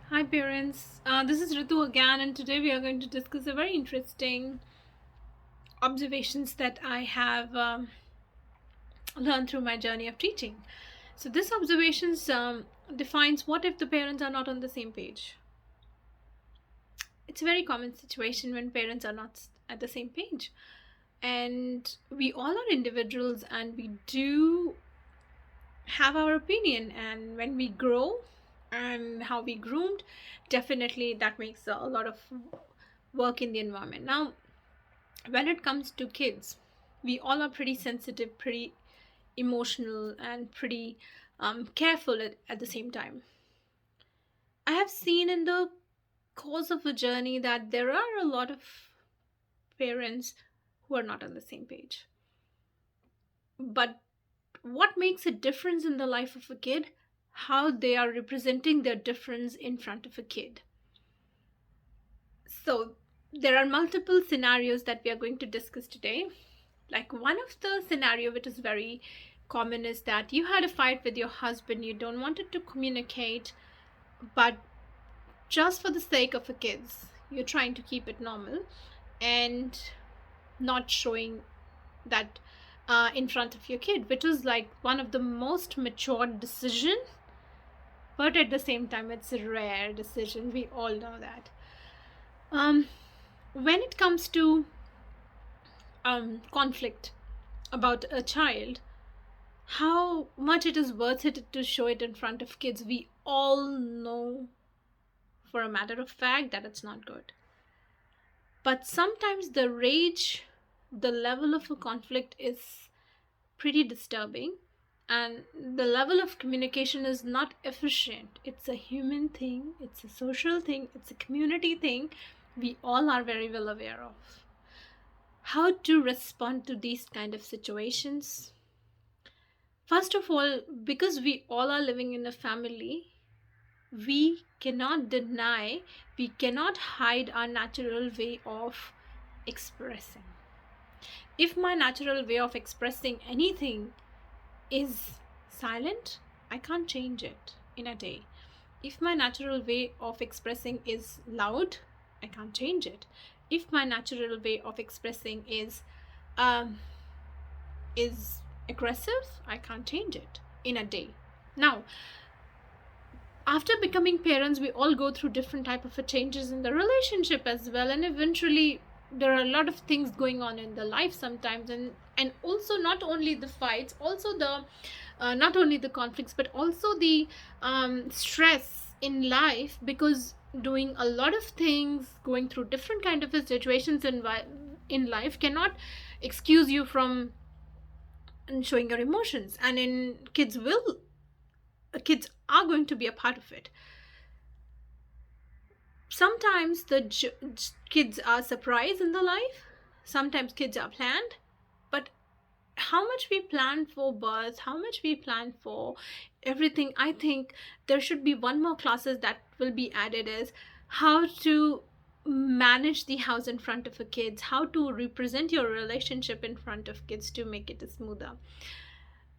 Hi, parents. This is Ritu again, and today we are going to discuss a very interesting observations that I have learned through my journey of teaching. So, this observations defines what if the parents are not on the same page. It's a very common situation when parents are not at the same page, and we all are individuals, and we do have our opinion. And when we grow, and how we groomed, definitely that makes a lot of work in the environment. Now, when it comes to kids, we all are pretty sensitive, pretty emotional, and pretty careful at the same time. I have seen in the course of a journey that there are a lot of parents who are not on the same page. But what makes a difference in the life of a kid? How they are representing their difference in front of a kid. So, there are multiple scenarios that we are going to discuss today. Like one of the scenario which is very common is that you had a fight with your husband, you don't want it to communicate, but just for the sake of the kids, you're trying to keep it normal and not showing that in front of your kid, which is like one of the most mature decision, but at the same time it's a rare decision. We all know that. um, when it comes to conflict about a child, how much it is worth it to show it in front of kids, we all know for a matter of fact that it's not good. But sometimes the rage, the level of a conflict is pretty disturbing, and the level of communication is not efficient. It's a human thing, it's a social thing, it's a community thing. We all are very well aware of how to respond to these kind of situations. First of all, because we all are living in a family, we cannot deny, we cannot hide our natural way of expressing. If my natural way of expressing anything is silent, I can't change it in a day. If my natural way of expressing is loud, I can't change it. If my natural way of expressing um, is aggressive, I can't change it in a day. Now, after becoming parents, we all go through different type of changes in the relationship as well, and eventually there are a lot of things going on in the life sometimes, and also not only the fights, also the not only the conflicts, but also the stress in life, because doing a lot of things, going through different kind of situations in life cannot excuse you from showing your emotions, and in kids are going to be a part of it. Sometimes the kids are surprised in the life, sometimes kids are planned, but how much we plan for birth, how much we plan for everything, I think there should be one more classes that will be added, is how to manage the house in front of a kids, how to represent your relationship in front of kids to make it smoother.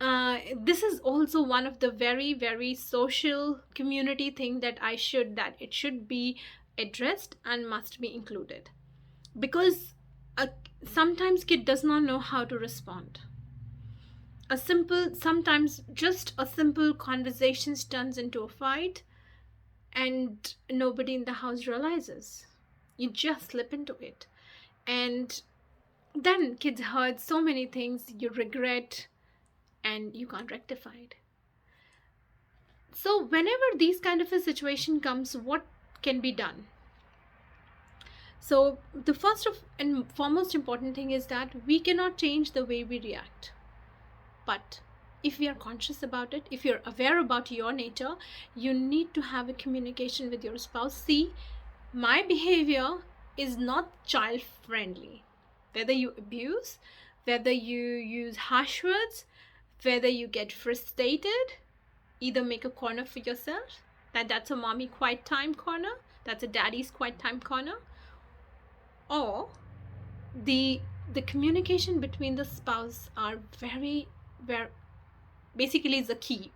This is also one of the very very social community thing that it should be addressed and must be included, because a, sometimes kid does not know how to respond. A simple, sometimes just a simple conversation turns into a fight, and nobody in the house realizes. You just slip into it, and then kids heard so many things you regret, and you can't rectify it. So whenever these kind of a situation comes, what can be done? So the first of and foremost important thing is that we cannot change the way we react, but if we are conscious about it, if you're aware about your nature, you need to have a communication with your spouse. See, my behavior is not child friendly. Whether you abuse, whether you use harsh words, whether you get frustrated, either make a corner for yourself, that's a mommy quiet time corner, that's a daddy's quiet time corner, or the the communication between the spouse are very basically is the key.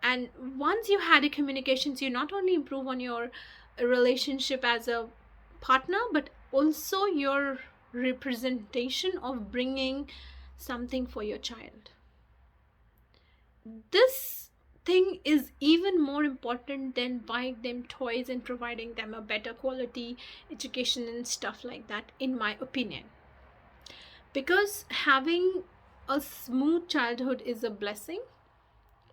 And once you had a communications, you not only improve on your relationship as a partner, but also your representation of bringing something for your child. This thing is even more important than buying them toys and providing them a better quality education and stuff like that, in my opinion. Because having a smooth childhood is a blessing.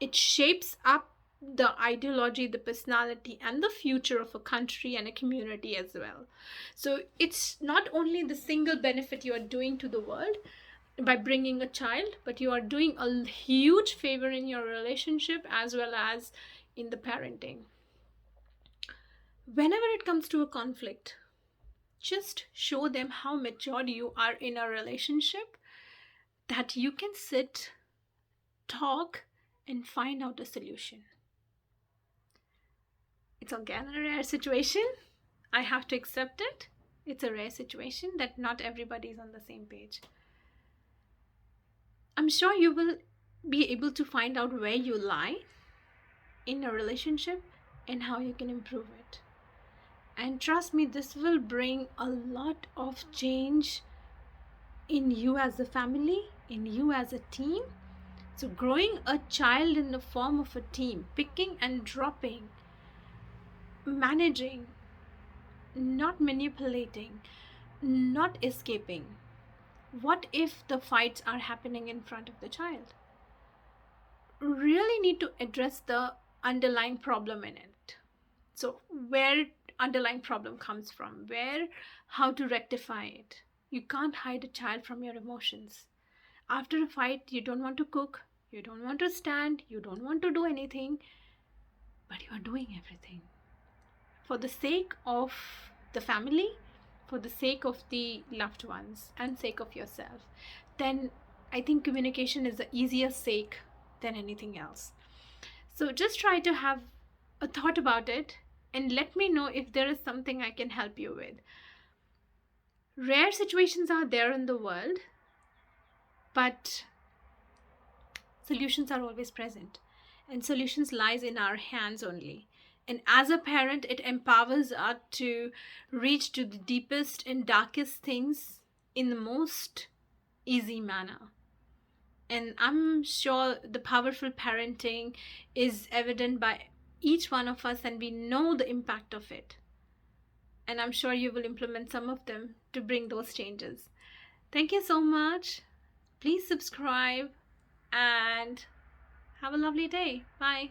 It shapes up the ideology, the personality, and the future of a country and a community as well. So it's not only the single benefit you are doing to the world by bringing a child, but you are doing a huge favor in your relationship as well as in the parenting. Whenever it comes to a conflict, just show them how matured you are in a relationship, that you can sit, talk, and find out a solution. It's again a rare situation. I have to accept it. It's a rare situation that not everybody is on the same page. I'm sure you will be able to find out where you lie in a relationship and how you can improve it. And trust me, this will bring a lot of change in you as a family, in you as a team. So, growing a child in the form of a team, picking and dropping, managing, not manipulating, not escaping. What if the fights are happening in front of the child? Really need to address the underlying problem in it. So, where underlying problem comes from, where, how to rectify it. You can't hide a child from your emotions. After a fight, you don't want to cook, you don't want to stand, you don't want to do anything, but you are doing everything for the sake of the family, for the sake of the loved ones, and sake of yourself. Then I think communication is the easier sake than anything else. So just try to have a thought about it and let me know if there is something I can help you with. Rare situations are there in the world, but solutions are always present, and solutions lies in our hands only. And as a parent, it empowers us to reach to the deepest and darkest things in the most easy manner. And I'm sure the powerful parenting is evident by each one of us, and we know the impact of it. And I'm sure you will implement some of them to bring those changes. Thank you so much. Please subscribe and have a lovely day. Bye.